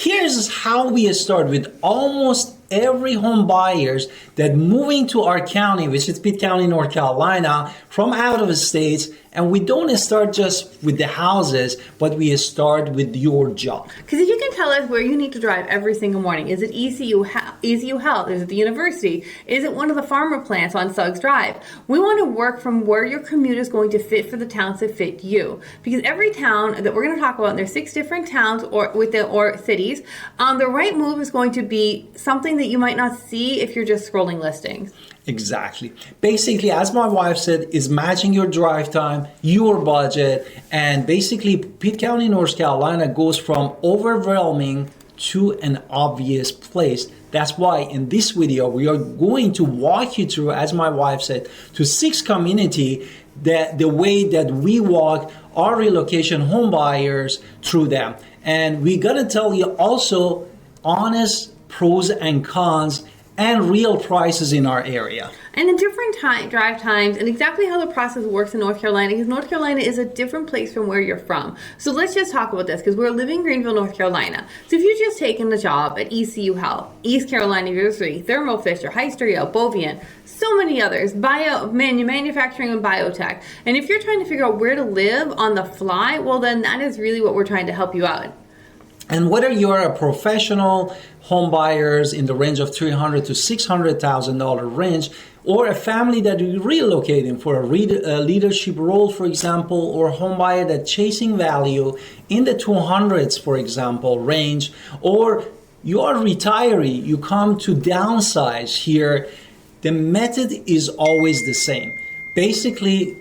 Here's how we start with almost every home buyers that moving to our county, which is Pitt County, North Carolina, from out of the states. And we don't start just with the houses, but we start with your job. Because if you can tell us where you need to drive every single morning, is it ECU Health? Is it the university? Is it one of the farmer plants on Suggs Drive? We want to work from where your commute is going to fit for the towns that fit you. Because every town that we're going to talk about, and there's 6 different towns or cities, the right move is going to be something that you might not see if you're just scrolling listings. Exactly. Basically, as my wife said, is matching your drive time, your budget, and basically Pitt County, North Carolina goes from overwhelming to an obvious place. That's why in this video, we are going to walk you through, as my wife said, to 6 community that the way that we walk our relocation home buyers through them. And we're going to tell you also honest pros and cons and real prices in our area. And the different drive times and exactly how the process works in North Carolina, because North Carolina is a different place from where you're from. So let's just talk about this, because we're living in Greenville, North Carolina. So if you've just taken the job at ECU Health, East Carolina University, Thermo Fisher, Hyster-Yale, Bovient, so many others, manufacturing and biotech. And if you're trying to figure out where to live on the fly, well then that is really what we're trying to help you out. And whether you're a professional home buyers in the range of $300,000 to $600,000 range, or a family that is relocating for a leadership role, for example, or a home buyer that's chasing value in the 200s, for example, range, or you are a retiree, you come to downsize here, the method is always the same. Basically,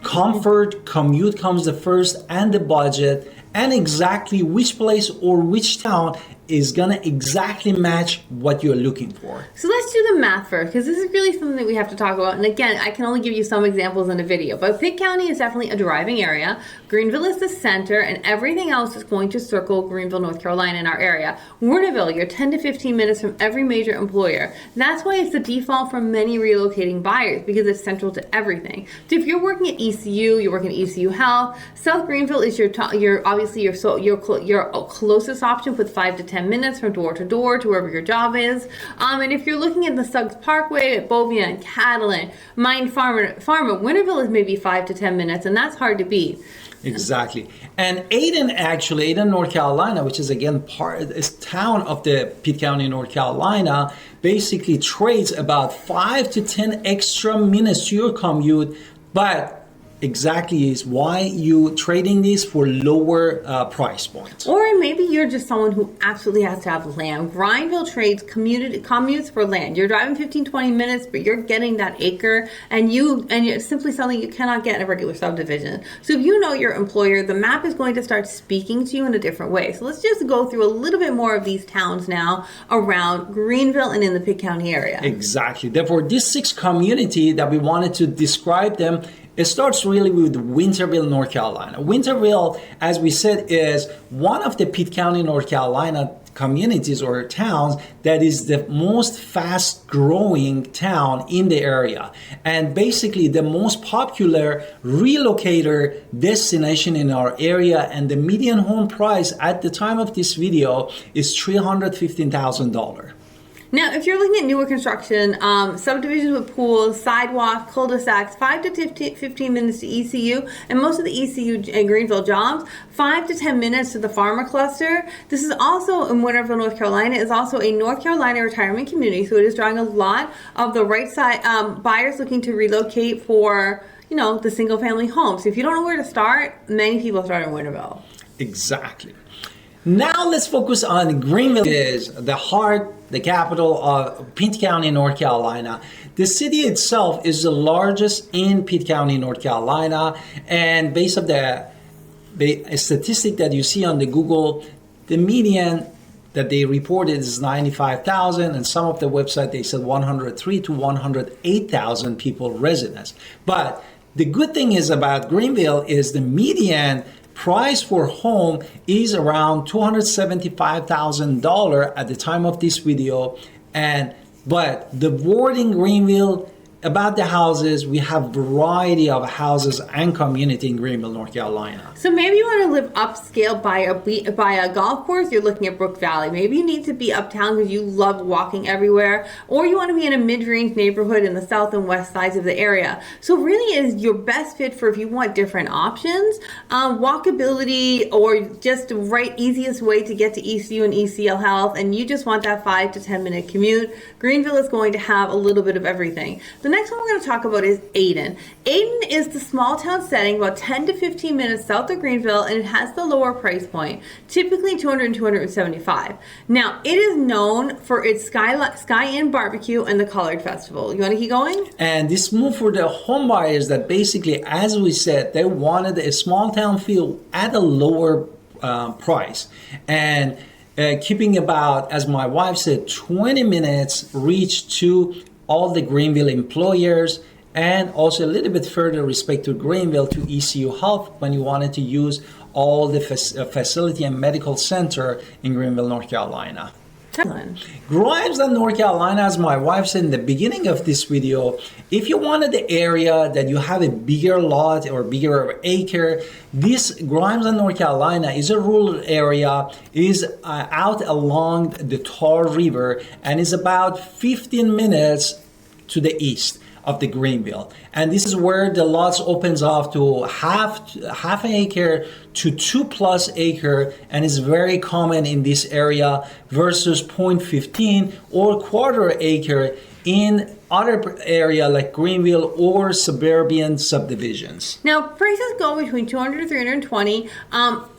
comfort, commute comes the first, and the budget, and exactly which place or which town is gonna exactly match what you're looking for. So let's do the math first, because this is really something that we have to talk about. And again, I can only give you some examples in a video, but Pitt County is definitely a driving area. Greenville is the center, and everything else is going to circle Greenville, North Carolina in our area. Warnerville, you're 10 to 15 minutes from every major employer. That's why it's the default for many relocating buyers, because it's central to everything. So if you're working at ECU, you're working at ECU Health, South Greenville is your closest option with 5 to 10 minutes from door to wherever your job is. And if you're looking at the Suggs Parkway at Bovient, Catalin, Mine Farmer, Winterville is maybe 5 to 10 minutes, and that's hard to beat. Exactly. And Ayden, North Carolina, which is again is town of the Pitt County, North Carolina, basically trades about 5 to 10 extra minutes to your commute, but exactly is why you trading these for lower price points. Or maybe you're just someone who absolutely has to have land. Greenville trades commutes for land. You're driving 15-20 minutes, but you're getting that acre, and it's simply something you cannot get in a regular subdivision. So if you know your employer, the map is going to start speaking to you in a different way. So let's just go through a little bit more of these towns now around Greenville and in the Pitt County area. Exactly. Therefore, this 6 community that we wanted to describe them, it starts really with Winterville, North Carolina. Winterville, as we said, is one of the Pitt County, North Carolina communities or towns that is the most fast growing town in the area. And basically the most popular relocator destination in our area, and the median home price at the time of this video is $315,000. Now, if you're looking at newer construction, subdivisions with pools, sidewalks, cul-de-sacs, 5 to 15 minutes to ECU, and most of the ECU and Greenville jobs, 5 to 10 minutes to the farmer cluster. This is also in Winterville, North Carolina, is also a North Carolina retirement community, so it is drawing a lot of the right side buyers looking to relocate for, the single family home. So if you don't know where to start, many people start in Winterville. Exactly. Now let's focus on Greenville. It is the heart, the capital of Pitt County, North Carolina. The city itself is the largest in Pitt County, North Carolina, and based on the statistic that you see on the Google, the median that they reported is 95,000, and some of the website they said 103 to 108,000 people residents. But the good thing is about Greenville is the median price for home is around $275,000 at the time of this video, but the word in Greenville about the houses, we have variety of houses and community in Greenville, North Carolina. So maybe you want to live upscale by a golf course, you're looking at Brook Valley. Maybe you need to be uptown because you love walking everywhere, or you want to be in a mid-range neighborhood in the south and west sides of the area. So really is your best fit for if you want different options, walkability, or just the right easiest way to get to ECU and ECL Health, and you just want that 5 to 10 minute commute. Greenville is going to have a little bit of everything. The next one we're going to talk about is Ayden. Ayden is the small town setting about 10 to 15 minutes south of Greenville, and it has the lower price point, typically $200 and $275. Now, it is known for its Sky Inn barbecue and the Collard Festival. You want to keep going? And this move for the home buyers that basically, as we said, they wanted a small town feel at a lower price. And keeping about, as my wife said, 20 minutes reach to all the Greenville employers, and also a little bit further respect to Greenville to ECU Health when you wanted to use all the facility and medical center in Greenville, North Carolina. Grimes and North Carolina, as my wife said in the beginning of this video, if you wanted the area that you have a bigger lot or bigger acre, this Grimes and North Carolina is a rural area, is out along the Tar River, and is about 15 minutes to the east of the Greenville. And this is where the lots opens off to half an acre to 2+ acre, and is very common in this area versus 0.15 or quarter acre in other area like Greenville or suburban subdivisions. Now, prices go between $200 to $320.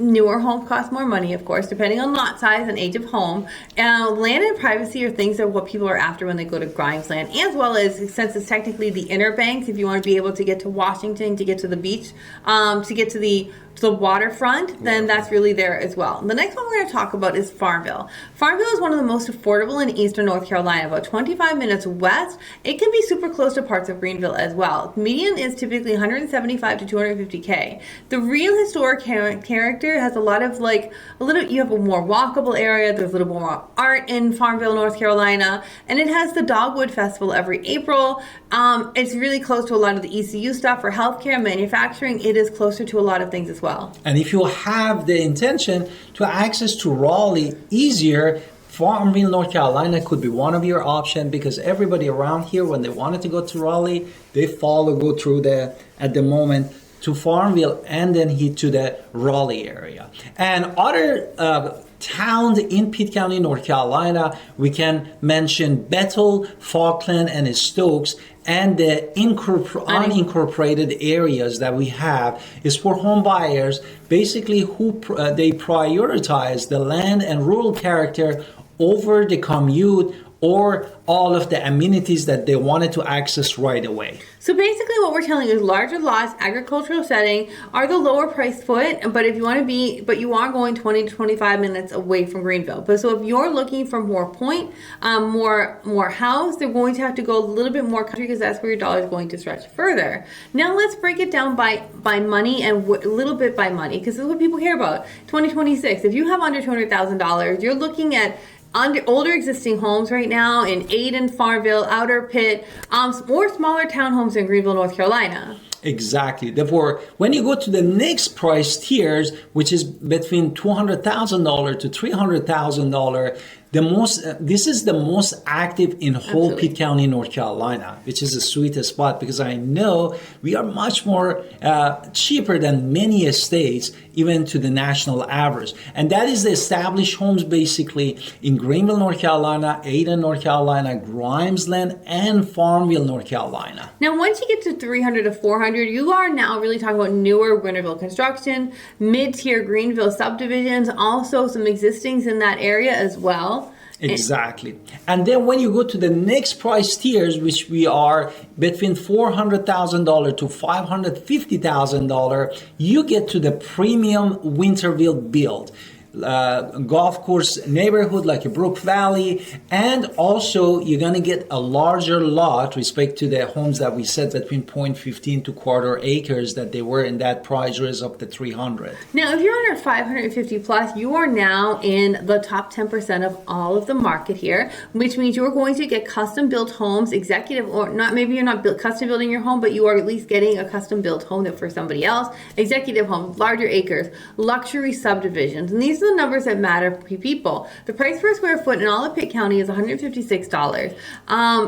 Newer homes cost more money, of course, depending on lot size and age of home. Land and privacy are things that what people are after when they go to Grimes land, as well as, since it's technically the inner banks, if you want to be able to get to Washington, to get to the beach, to get to the waterfront, then that's really there as well. The next one we're going to talk about is Farmville. Farmville is one of the most affordable in eastern North Carolina, about 25 minutes west. It can be super close to parts of Greenville as well. Median is typically 175 to 250K. The real historic character has a lot of you have a more walkable area. There's a little more art in Farmville, North Carolina, and it has the Dogwood Festival every April. It's really close to a lot of the ECU stuff for healthcare, manufacturing. It is closer to a lot of things as well. And if you have the intention to access to Raleigh easier, Farmville, North Carolina could be one of your options, because everybody around here, when they wanted to go to Raleigh, they go through at the moment to Farmville and then hit to the Raleigh area. And other towns in Pitt County, North Carolina, we can mention Bethel, Falkland, and Stokes. And the unincorporated areas that we have is for home buyers, basically who they prioritize the land and rural character over the commute or all of the amenities that they wanted to access right away. So basically what we're telling you is larger lots, agricultural setting, are the lower price point, but if you want to be, but you are going 20 to 25 minutes away from Greenville. But so if you're looking for more point, more house, they're going to have to go a little bit more country, because that's where your dollar is going to stretch further. Now let's break it down by money and a little bit by money, because this is what people care about. 2026, if you have under $200,000, you're looking at older existing homes right now in Ayden, Farmville, Outer Pitt, or smaller townhomes in Greenville, North Carolina. Exactly. Therefore, when you go to the next price tiers, which is between $200,000 to $300,000, this is the most active in whole Pitt County, North Carolina, which is the sweetest spot, because I know we are much more cheaper than many estates, even to the national average. And that is the established homes basically in Greenville, North Carolina, Ayden, North Carolina, Grimesland, and Farmville, North Carolina. Now, once you get to 300 to 400, you are now really talking about newer Greenville construction, mid-tier Greenville subdivisions, also some existings in that area as well. Exactly. And then when you go to the next price tiers, which we are between $400,000 to $550,000, you get to the premium Winterville build. golf course neighborhood like a Brook Valley, and also you're going to get a larger lot respect to the homes that we said between 0.15 to quarter acres that they were in that price range of the 300. Now, if you're under 550 plus, you are now in the top 10% of all of the market here, which means you're going to get custom built homes, executive, or not, maybe you're not custom building your home, but you are at least getting a custom built home for somebody else, executive homes, larger acres, luxury subdivisions. And these are the numbers that matter for people. The price per square foot in all of Pitt County is $156.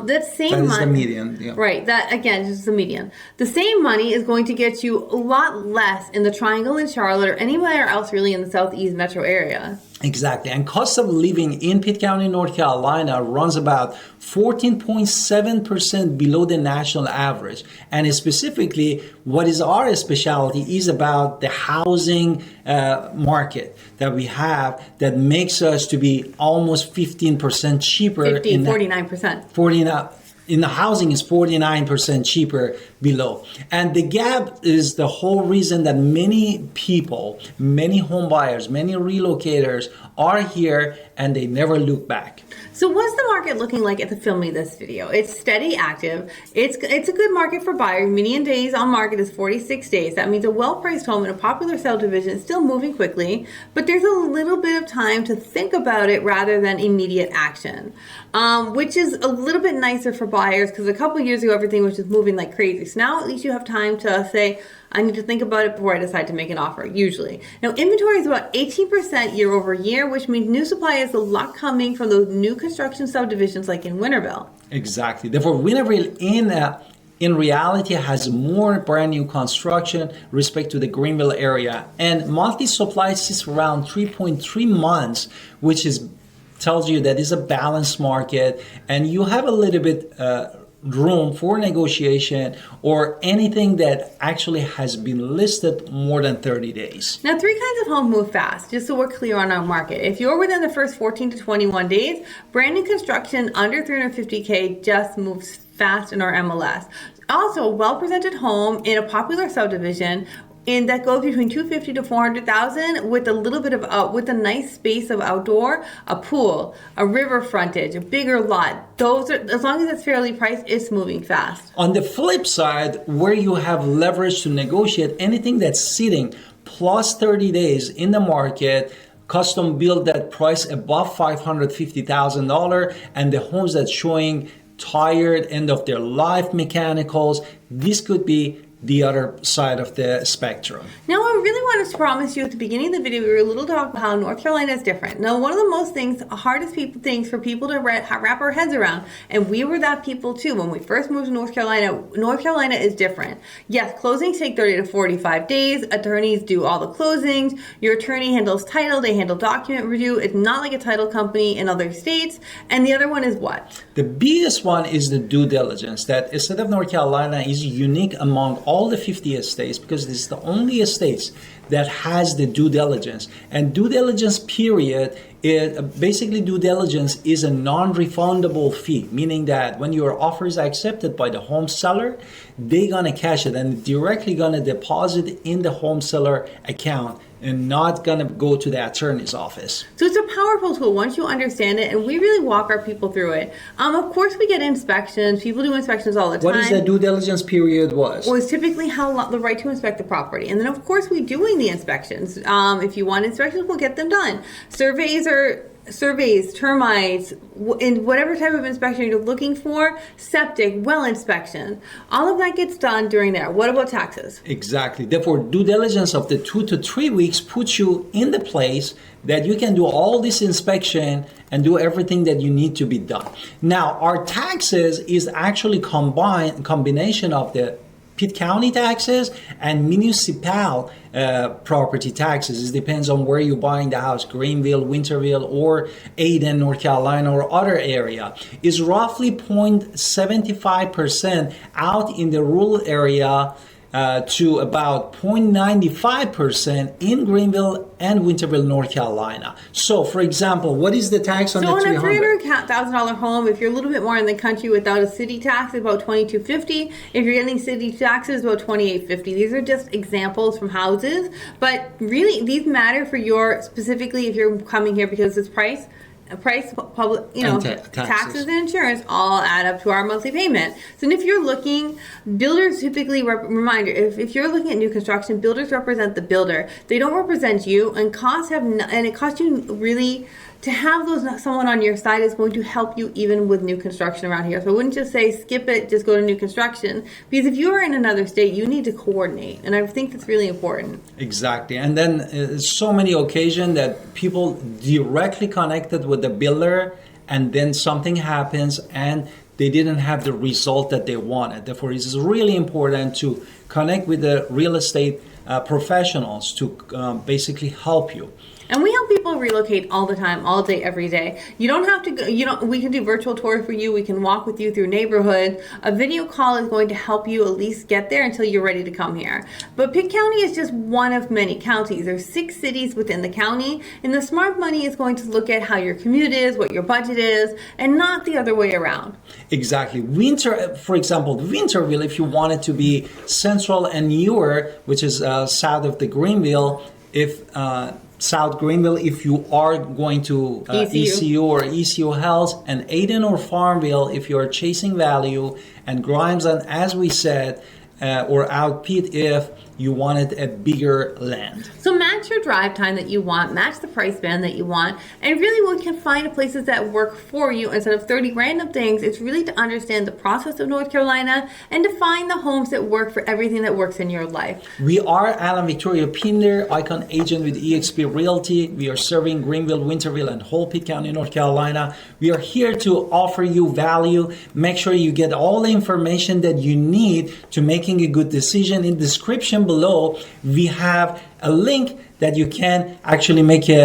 That same That is the median. Yeah. Right, that again, just the median. The same money is going to get you a lot less in the Triangle in Charlotte or anywhere else really in the Southeast metro area. Exactly. And cost of living in Pitt County, North Carolina runs about 14.7% below the national average. And specifically, what is our specialty is about the housing market that we have that makes us to be almost 15% cheaper. 49%. 49. In the housing is 49% cheaper below. And the gap is the whole reason that many people, many home buyers, many relocators are here and they never look back. So what's the market looking like at the filming of this video? It's steady, active. It's a good market for buyers. Median days on market is 46 days. That means a well-priced home in a popular subdivision is still moving quickly, but there's a little bit of time to think about it rather than immediate action, which is a little bit nicer for buyers because a couple of years ago, everything was just moving like crazy. So now at least you have time to say, I need to think about it before I decide to make an offer, usually. Now, inventory is about 18% year over year, which means new supply is a lot coming from those new construction subdivisions like in Winterville. Exactly. Therefore, Winterville in reality has more brand new construction respect to the Greenville area. And monthly supply is around 3.3 months, which tells you that it's a balanced market and you have a little bit room for negotiation or anything that actually has been listed more than 30 days. Now, three kinds of homes move fast, just so we're clear on our market. If you're within the first 14 to 21 days, brand new construction under 350K just moves fast in our MLS. Also, a well-presented home in a popular subdivision and that goes between 250 to 400,000 with a little bit of with a nice space of outdoor, a pool, a river frontage, a bigger lot. Those are, as long as it's fairly priced, it's moving fast. On the flip side, where you have leverage to negotiate, anything that's sitting plus 30 days in the market, custom build that price above $550,000, and the homes that's showing tired end of their life mechanicals, this could be the other side of the spectrum. Now, I really wanted to promise you at the beginning of the video, we were a little talk about how North Carolina is different. Now, one of the hardest things for people to wrap our heads around, and we were that people too, when we first moved to North Carolina is different. Yes, closings take 30 to 45 days. Attorneys do all the closings. Your attorney handles title. They handle document review. It's not like a title company in other states. And the other one is what? The biggest one is the due diligence. That the state of North Carolina is unique among all the 50 states because this is the only states that has the due diligence. And due diligence period, basically due diligence is a non-refundable fee, meaning that when your offer is accepted by the home seller, they're gonna cash it and directly gonna deposit in the home seller account and not gonna go to the attorney's office. So it's a powerful tool once you understand it, and we really walk our people through it. Of course, we get inspections. People do inspections all the time. What is the due diligence period was? Well, it's typically how long, the right to inspect the property. And then, of course, we're doing the inspections. If you want inspections, we'll get them done. Surveys, termites, in whatever type of inspection you're looking for, septic, well inspection, all of that gets done during there. What about taxes? Exactly. Therefore, due diligence of the 2 to 3 weeks puts you in the place that you can do all this inspection and do everything that you need to be done. Now, our taxes is actually combination of the Pitt County taxes and municipal property taxes. It depends on where you're buying the house, Greenville, Winterville, or Ayden, North Carolina, or other area. Is roughly 0.75% out in the rural area to about 0.95% in Greenville and Winterville, North Carolina. So, for example, what is the tax on the 300? So on a $300,000 home, if you're a little bit more in the country without a city tax, it's about $2,250. If you're getting city taxes, about $2,850. These are just examples from houses, but really these matter for your, specifically if you're coming here because it's price, public, taxes and insurance all add up to our monthly payment. So if you're looking, builders typically, reminder, if you're looking at new construction, builders represent the builder. They don't represent you, and and it costs you really to have someone on your side is going to help you even with new construction around here. So I wouldn't just say skip it, just go to new construction, because if you're in another state, you need to coordinate, and I think that's really important. Exactly. And then so many occasions that people directly connected with the builder, and then something happens and they didn't have the result that they wanted. Therefore, it's really important to connect with the real estate professionals to basically help you. And we help people relocate all the time, all day, every day. You don't have to go, we can do virtual tours for you. We can walk with you through neighborhoods. A video call is going to help you at least get there until you're ready to come here. But Pitt County is just one of many counties. There's 6 cities within the county, and the smart money is going to look at how your commute is, what your budget is, and not the other way around. Exactly. For example, Winterville, if you want it to be central and newer, which is south of the Greenville, South Greenville, if you are going to ECU or ECU Health, and Aden or Farmville, if you are chasing value, and Grimes, and as we said, or out Pitt if you wanted a bigger land. So match your drive time that you want, match the price band that you want, and really we can find places that work for you instead of 30 random things. It's really to understand the process of North Carolina and to find the homes that work for everything that works in your life. We are Alan Victoria Pinder, Icon Agent with eXp Realty. We are serving Greenville, Winterville, and whole Pitt County, North Carolina. We are here to offer you value. Make sure you get all the information that you need to making a good decision. In the description below, we have a link that you can actually make a